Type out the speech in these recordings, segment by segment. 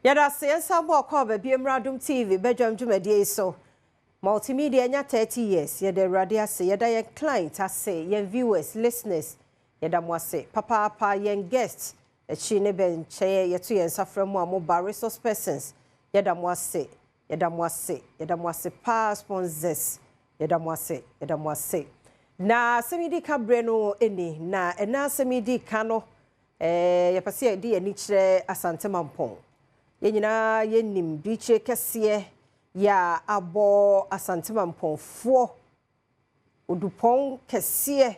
Yada say Sabo Cover Adom TV bedroom Jumadi so multimedia nya 30 years yada radia say yada yen client say yen viewers listeners yada mo say papa yen guests e chi ne ben che yeto yen safra mu amoba resource persons yada mo say pa sponsors yada mo say na semidi kabre no eni na ena semidi kano ye pase di ani kire asante mampon yenyina yenim biche kese ya abo asante mamponfo odupon kese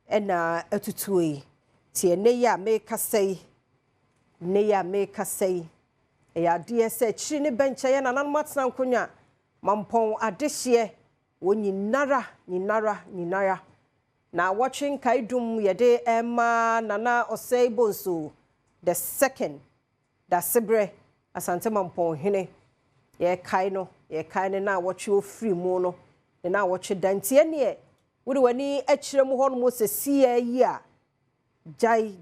ena atutuyi tie ne ya me kasei ya dsɛ chiri ne bencha ya nanan matna nkonya mampon adehye wonyinara na watching kaidum yede ema nana Osei Bonsu the second Daasebre asante mampon hene ye kai na watch ofri mu no na watch dantie ne wode wani akire mu ho no mo sesie yi a jai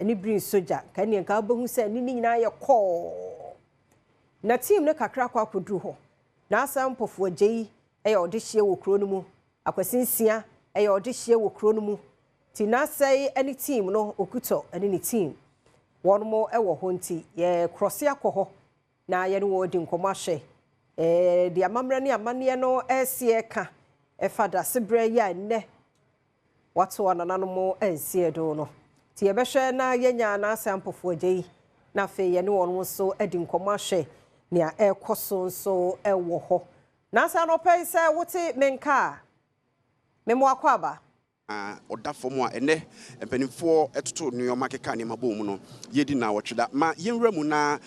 ani brin soja kan ne ka bahu se ni nyina ye ko na team ne kakra kwa kodru ho na asampofo agyi eye odehye wo kro no mu akwasinsia eye odehye wo kro no mu ti na sai ani team no okuto ani ni team one more ewo honti ye crossia koho na ye no wodi nkomahwe di amamra ne amane no esie ka efa Daasebre ya ne wato ananano mo ensie do no ti ye behwe na yenya na asampofo agyi na fe ye ne won so edi nkomahwe ne a ekoso so ewo ho na asa no pɛ sɛ wote menka memo akwaba oda fomo ene mpanimfo etoto nneoma keka ne mabom no yedi na wotweda ma yenwura mu na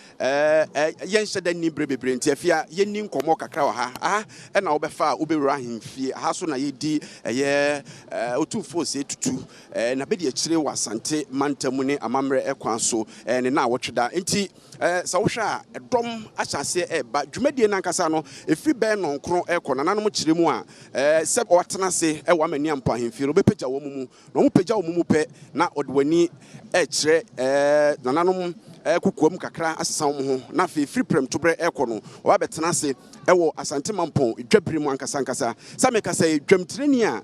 yenhyeda ni brebebre ntiafia yenni nkomo kakra wa ha na obefa obewura ahemfie ha so na yedi otufo se tutu na bedi akire wasante mantamu ne amamre ekwan so ne na wotweda nti sa wohwa edom ahyase eba dwumadie nankasa no efi ben no nkro ekona nanom kire mu a se watena se ewa mani ampa ahemfie peja wo mumu no mu peja wo mumu pe na odwani ekire nananom kukuom kakra asesa wo ho na fe free prem to bre ekono wa betena se ewo asante mampon dwabiri mu ankasa sameka se dwamtireni a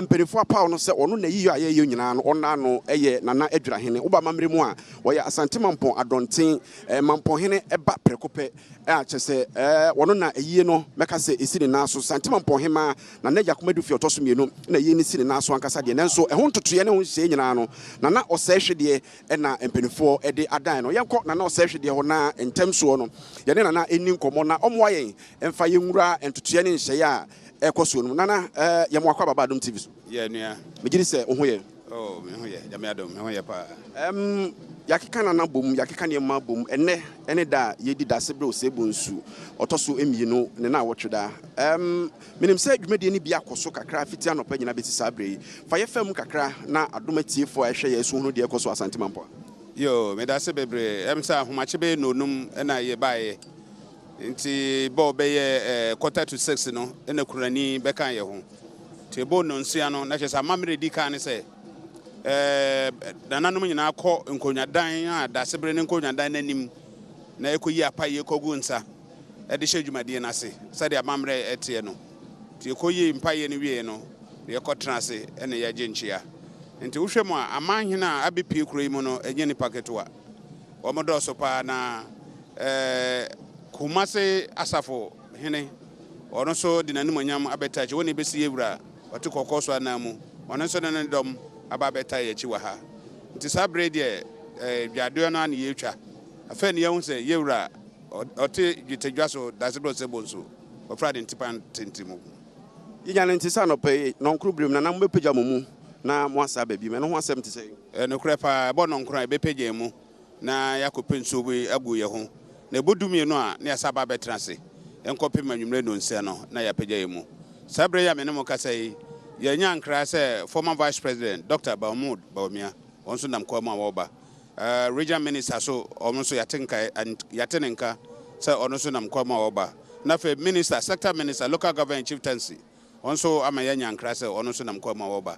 mperifo apaw no se ono na yiyo ayeyo nyina no ona no eye nana adwira hene wo ba mamre mu a wo ye asante mampon adonten mampon hene eba prekope achese wono na eyiye no meka se esini naso asante mampon hema na na yakomadu fi otoso mienu na eyiye ni sini naso ankasa de nenso ehon totoye ne ho hye nyina no nana Osei hwede na mpenifo ede adan no yenko nana Osei hwede ho na entemso no ye ne nana eni nkomo na omwa yen emfa yenwura entotoye ne nhye a ekoso no nana yemo akwa baba Adom TV so ye nua megiri se oho ye me ho ye jame Adom me ho ye pa yakeka nana bom yakeka ne ma bom ene da yedi Daasebre Osei Bonsu otoso emienu ne na wotweda menim se dwumade ni bia koso kakra fiti anopa nyina beti sabre fa ye fam kakra na Adom atiefo a ehwe ye so hunu de ekoso asante mampo yo me Daasebre bebre emsa homache be nonum na ye bae nti bo be ye 5:45 no ena kurani be kan ye ho ti bo no nsia no na chesa mamre di kan se nananom nyina akọ nkonyadan a Daasebre ne nkonyadan nanim na ekoyi apaye kogu nsa e de hwedwumade na se sade amamre ete no ti ekoyi mpaye ne wie no ye kọtena se ene ye genchia nti wohwem a amanhena abepi kuroi mu no enye ni paketo a omodo so pa na kumase asafo hene ono so de nanim anyam abetache woni besi yewura ote kokoso anamu ono so ne dom ababeta ye chi wa ha nti sabre de dwado no an ye twa afa ne yehu se yewura ote gitedwaso Daasebre Osei Bonsu ofrade ntipan tentimu yinya ne ntisa no pe nonkru brim na nam bepeja momu na mo asa ba bi me no ho asem tise no kure pa bo nonkru e bepeja mu na yakopenso bi agu ye ho na bodumie no a na yasaba betra se enkopem anwumre no nse no na yapeja ye mu sabre ya me ne mo kasai ye nyankra se former vice president Dr. Baumia onso nam kwa ma woba regional minister so onso yatenenka se onso nam kwa ma woba na fe minister sector minister local government chieftaincy onso ama ye nyankra se onso nam kwa ma woba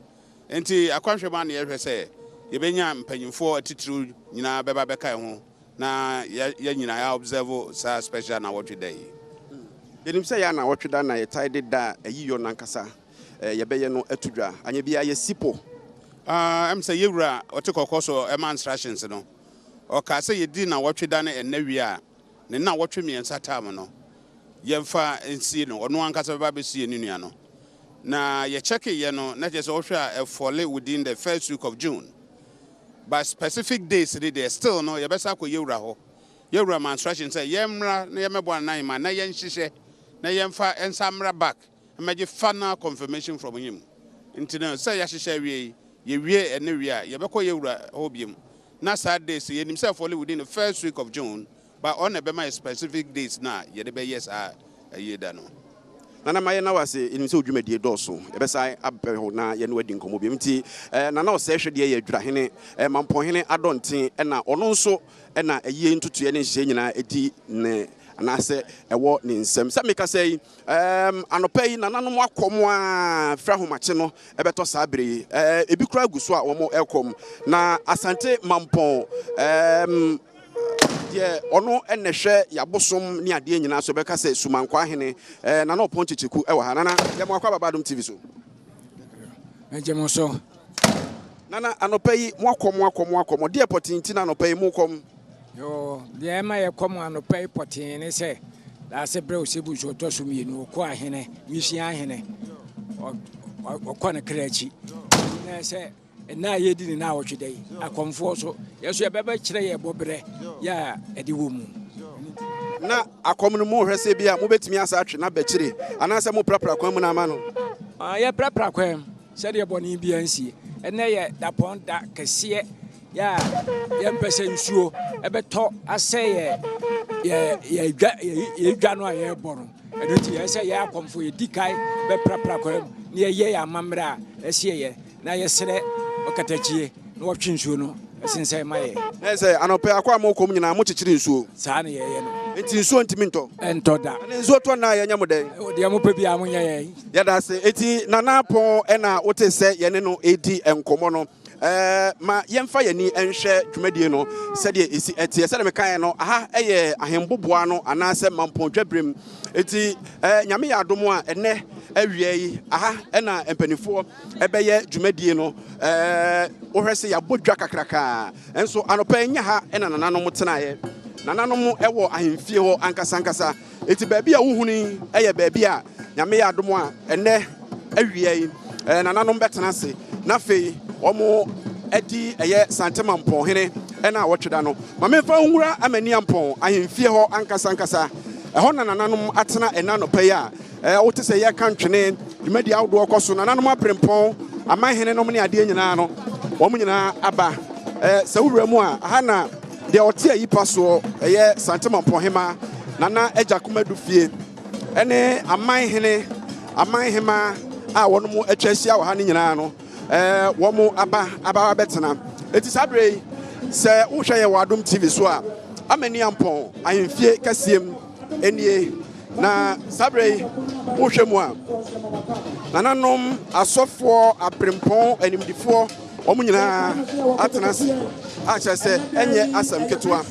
enti akwanhwe ma na ye hwe se ye benya mpanyimfo atitru nyina beba beka ho na ya nyina ya observe sa special na what day yenim say ya na what da na ye tied da ayiyo nankasa ye beye no atudwa anya bia ye sipo am say yewura otekokoso e man instructions no o ka say ye di na what da na enawi a ne na what miensa time no yemfa ensi no ono ankasa ba be sie ni nua no na ye check ye no na just ohwa e fall within the first week of June. By specific days, they still no. You better go yewura ho. Yewura man instruction say yemra na yemebo na ima na yenhihye na yemfa ensamra back. Imagine final confirmation from him. Nti no say yahihye wie ye wie ene wie a ye beko yewura ho biem. Na sad days ye himself only within the first week of June, but on a be my specific days na ye de be yes a ye da no. Nana maye na wase enim se odwumadie dɔso ebesa abɛho na ye no wadi nkomo bi mti nana ɔsɛ hwede ye adwura hene mampohene adɔnten na ɔno nso na ayie ntutu ne nhye nyina edi ne anase ɛwɔ ne nsɛm sɛ meka sɛ anopa yi nana no akɔm a fra homache no ɛbɛtɔ saa bere yi ebi kura guso a wɔn ɛkɔm na asante mampɔn ye ono enehwe yabosom ni ade nyina so beka se sumankwa hene na na opon chichiku e wa ha nana ye mo akwa babadom TV so ejemo so nana anopai mo akomo de potinti na anopai mo kom yo de ma ye kom anopai potin ni se Daasebre Osei Bonsu to so mienu ko ahene nwisia ahene o ko na krachi na se na ye di ni na wotwe dai akomfo so yeso ye beba kire ye bobre ya edi wo mu na akom no mo hwese bia mo betimi asa atwe na bakire anase mo prapra kwan mu na ama no ye prapra kwan se de boni bia nsie ene ye da ponda kese ya ye mpese nsuo ebeto ase ye dwa no aye boro edoti ye se ye akomfo ye dikai be prapra kwan ne ye amamra ese ye na ye sere okatachie no watwe nsuo no sinse maye say anope akwa mo kom nyina mo chichiri nsuo saa na ye no enti nsuo ntimi ntɔ da na nsuo to na ye nyam den o de mo pa bia mo nya ye ya da se eti nana pon na wote se ye ne no edi enkomo no ma yemfa yani enhwe dwumadie no se de esi etie se de mekan no aha eye ahemboboa no anase mampon dwabrem eti nyame ya adom a ene awie yi aha na empanifo ebeye dwumadie no ohwese ya bodwa kakraka enso anopa nya ha na nananom tenaye nananom ewo ahemfie ho ankasa eti baabi a wohuni eye baabi a nyame ya adom a ene awie yi nananom betena se na fei omo edi eye santema mpon hene na wotweda no ma memfa nwura amani ampon ahemfie ho ankasa ɛhɔ na nananom atena enanopa yi a wote se ye kan twene dwumadi awdo okoso nananom aprempon amanhene nom ne ade nyina no wɔn nyina aba sɛ wura mu a aha na de ɔte ayi paso eye santema mpon hema nana agya du fie ene amanhema a wɔn mu atwa ahyia wɔ ha ne nyina no wɔn aba betena eti sabre sɛ wohwɛ ye wɔ Adom TV so a amani ampon ahemfie kasiem enie na sabre wohwɛ mu a nananom asɔfoɔ aprempɔn animdifo wɔn nyinaa atena se a kyerɛ sɛ enye asɛm ketewa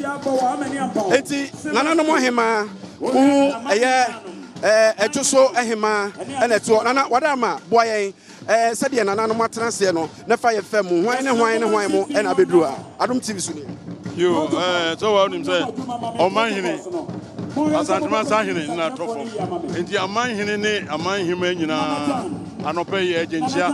enti nananom ahema ɛyɛ ɛtwoso ahema ɛna ɛto nana wadama boayen sɛdeɛ nananom atena se no na fa yɛ fɛ mu hwan ne hwan mu ɛna abɛduru a Adom TV so ne yo so wa nim sɛ ɔmanhene asantuma sahene na tɔfɔ enti amanhene ne amanhema nyinaa anɔpɛ yɛ agyenkyia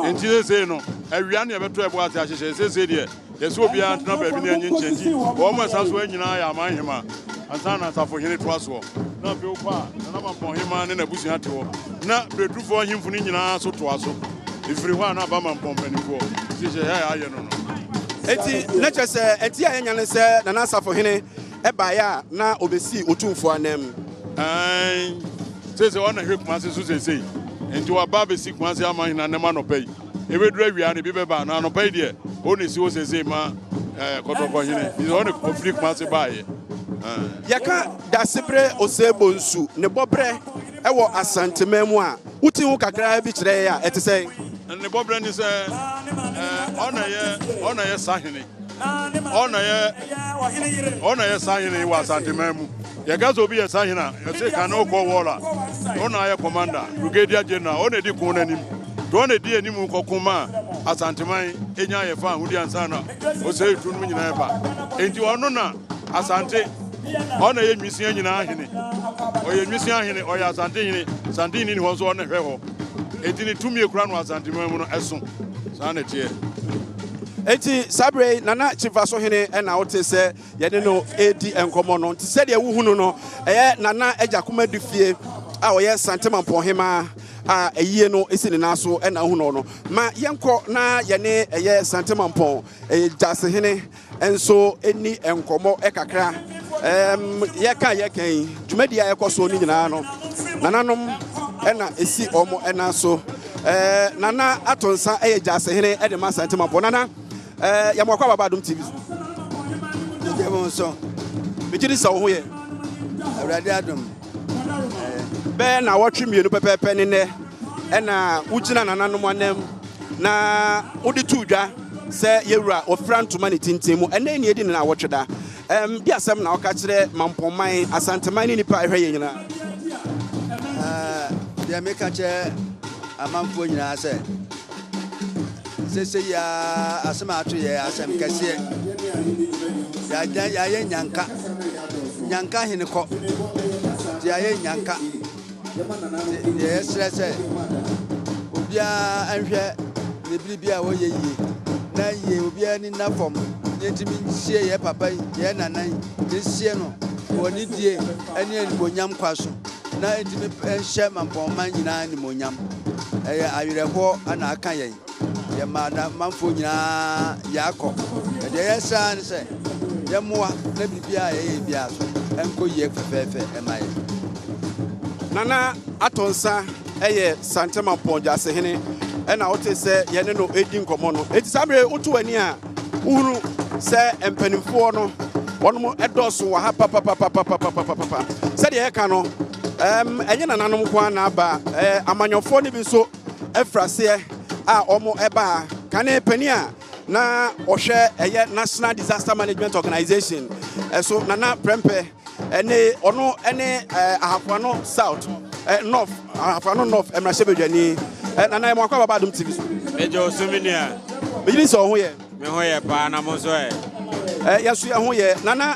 enti sese no awia ne ɛbɛtɔ ɛbɔ ase ahyehyɛ sese deɛ yɛsɛ obiara tena baabi ne anyi nkyɛnti wɔn mo ɛsa so nyinaa yɛ amanhema ansa na asafohene toa soɔ na afei wopa na mampɔnhema ne n'abusua te hɔ na beredufoɔ ahemfo no nyinaa so toa so ɛfiri hɔ a na aba mampɔmpanifoɔ hyehyɛ yɛ ayɛ no no enti na kyerɛ sɛ enti a yɛnya ne sɛ nana asafohene ɛbaeɛ a na obesi otumfo anam sese ɔna hwɛ Kumase so sesei enti waba besi Kumase amanhena ne ma nɔpɛ yi ɛbɛduru awia ne bi bɛba na anɔpɛ yi deɛ ɔna si hɔ sesei ma kɔtɔkɔhene ɔne ɔfiri Kumase baeɛ yɛka Daasebre Osei Bonsu ne bɔbrɛ ɛwɔ asantema mu a wotin ho kakra bi kyerɛ yɛ a ɛte sɛ ne bɔbrɛ ni sɛ ɔna yɛ sahene ona ye sahine wa santimemu ye gazo bi ye sahina ye se kan okọ wola ona ye commander brigadier general ona di kun nanim to ona di anim kokuma asanteman enya ye fa hudi ansana o se tunu nyina ba enti ono na asante ona ye nwisia nyina ahene o ye nwisia ahene o ya asante hene sante ni ho so ona hwe ho enti ni tumi ekura no asanteman mu no eso sana tie. Eti Sabre nana chifa so hene na wote se ye no edi enkomo no nti se de wuhunu no nana ejakoma difie a oye Santemampon hema a eyie no esi ne naso na hu no ma yenko na ye ne Santemampon jase hene enso eni enkomo kakra ye kan dwumadi a yekoso ni nyina no nananom na esi omo na so nana atonsa jase hene de ma Santemampon nana ya mwakwa baba Adom TV Jemo so mechiri sa ho ye awrade Adom be na wotwe mienu pepepe ne na ugina nananom anem na odi tudwa se yewura ofra ntoma ne tintimu ene ne edi na wotwe da di asem na oka kire mampoman asanteman ni nipa ehwe ye nyina dia meka che amanfo nyina se sese ya asema atu ye asem kese ya ye nyanka hene ko ya ye nyanka ye stresse obia anhwe ne bibia wo ye yi na ye obia ni na fom ne timi nsie ye papa ye nanan ne sie no woni die ene ani bonyam kwaso na etimi enhye mampoma nyina ni monyam ayereko ana aka ye ye mada manfo nyina yakọ de ye san se ye moa na bibia ye bia so enko ye fefefe emaye nana atonsa Santemampon jase hene na wote se ye ne no edi nkomo no eti Sabre utu ani a uhuru se empanimfo no wono edoso wa ha papa se de ye ka no enye nananom kwa na aba amanyofo ne bi so efrase a omo eba kane pani a na ohwe National Disaster Management Organization so nana prempe ene ono ene ahafano south north ahafano north emrashebedwani nana mwakwa baba Adom TV Mejo suminia bejiri so ho ye me ho ye pa na mo so yasu ye ho ye nana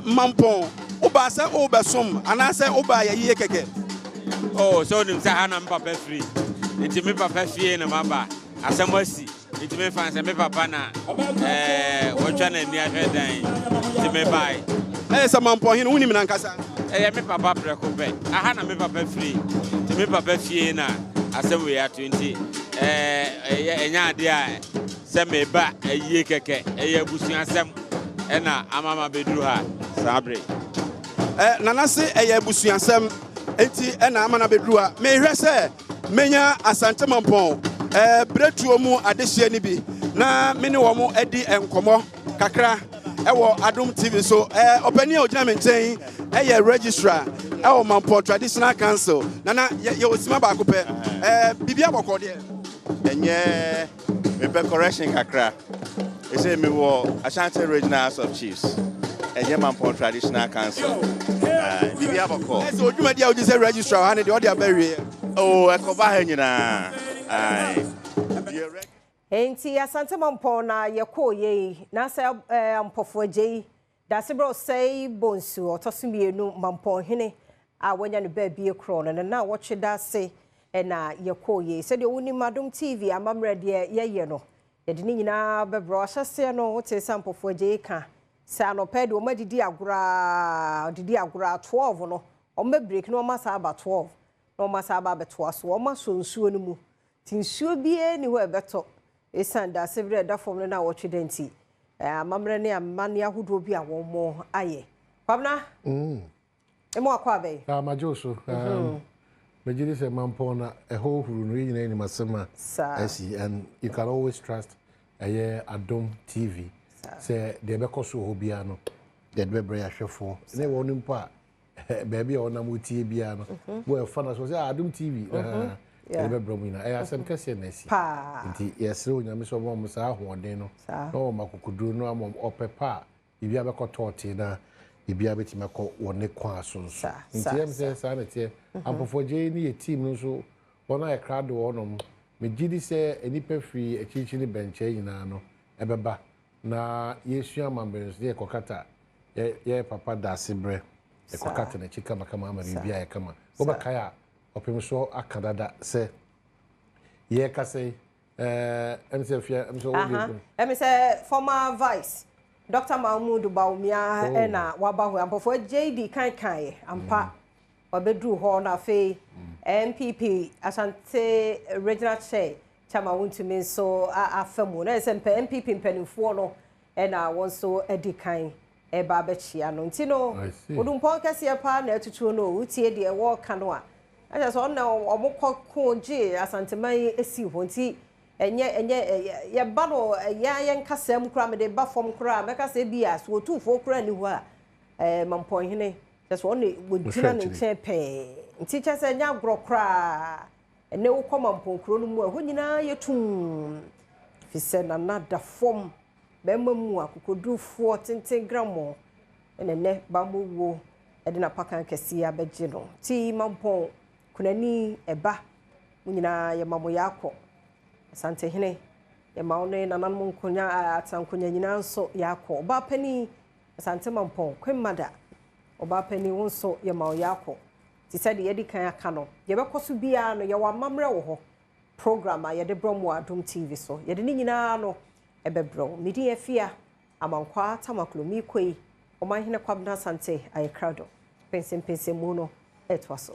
mampon oba se obesom ana se oba ye keke oh so nim sa hana papa free nti me papa fie na maba asemwasi nti me fan se me papa na wotwa na ni ahwe dan nti me bai Samampon hene unim na nkasa me papa preko pe aha na me papa free nti me papa fie na asem we ato nti enya ade a se me ba ayie keke abusu asem na amama bedru ha Sabre nana se abusu asem enti na amana bedru ha me hwe se menya Santemampon bretuo mu adehye ni bi na mene wo mu edi enkomo kakra ewo Adom TV so opani a ogina menten registrar ewo Mampon Traditional Council nana ye osima ba ko pe bibia boko de enye me pe correction kakra e say me wo Ashanti Regional House of Chiefs enye Mampon Traditional Council bibia boko so oduma dia oji say registrar ha ne de odi abawie oh ekoba ha nyina ai Enti Santemampon na yekoye na se ampofo agei Daasebre Osei Bonsu otosumienu Mampon hene a wanya ne ba bie kro no na wotwe dase na yekoye se de woni Adom TV amamre de ye no ye de nyina bebro ahyase no wote sampofo agei ka sa no pede o madidi agora 12 no o ma break no ma sa aba 12 no ma sa aba beto aso o ma so nsuo no mu tinsuo bie ni ho ebeto esan Daasebre da fom na wotwe denti amamre ne amane ahodo bi a womo aye kwabna emo akwa abai majoso Majidi say Mampon na a whole huru no nyina ni masema asi and you can always trust Adom TV say de be koso ho bia no de be bre ahwefo na wo nimpo a baby a wona motie bia no wo fa na so say Adom TV ebe bro mu na asem kese na si nti yesre onyame so mo sa ahoden no na o makukuduru no am opepa bibia be kotote na bibia betima ko wone kwa so nti em se sa na tie ampofo je ni ye team no so wona e crowd wonom me gidi se enipa free echichi ni benche nyina no ebeba na yesu amambe so ye kokata ye papa Daasebre e kokata na chika makama ama bibia ye kama oba kaya opem so akadada se ye kase MCF MCF former vice Dr. Mahmoud Baumia na wabahu ampofo JD kan ampa obedru ho na fe MPP Asante regional chair chama wontumi so afemu na sempe MPP mpanimfo no na won so edikan eba bechia no ntino odumpon kase pa na etutu no utie de wo kano a aja so na omukọ je Asante mai esi ho nti enye ye ba no ya nkasam kura me de ba fom kura me kase bia so tufo kura ni ho a mampon hene so on wodina ne chepe nti chese nya gro kura ene wo kọ mampon kuro no mu ho nyina yetum fise na da fom be mamu akokodufo tenten gramo ene ba mowo ede na pakan kase ya beje no ti mampon kunani eba nyina ye mamo yakọ Asante hene ye maune nanan mun kunya atankunya nyina nso yakọ ba pani Asante mampon kwemada oba pani wonso ye mawo yakọ ti sɛ de yedi kan aka no ye bekoso bia no ye wa mamre wo ho program a ye de bromo Adom TV so ye de ni nyina no ebebro midi afia amankwa tamaklomi koi oman hene kwabna Asante aye crowd pensem mu no etwaso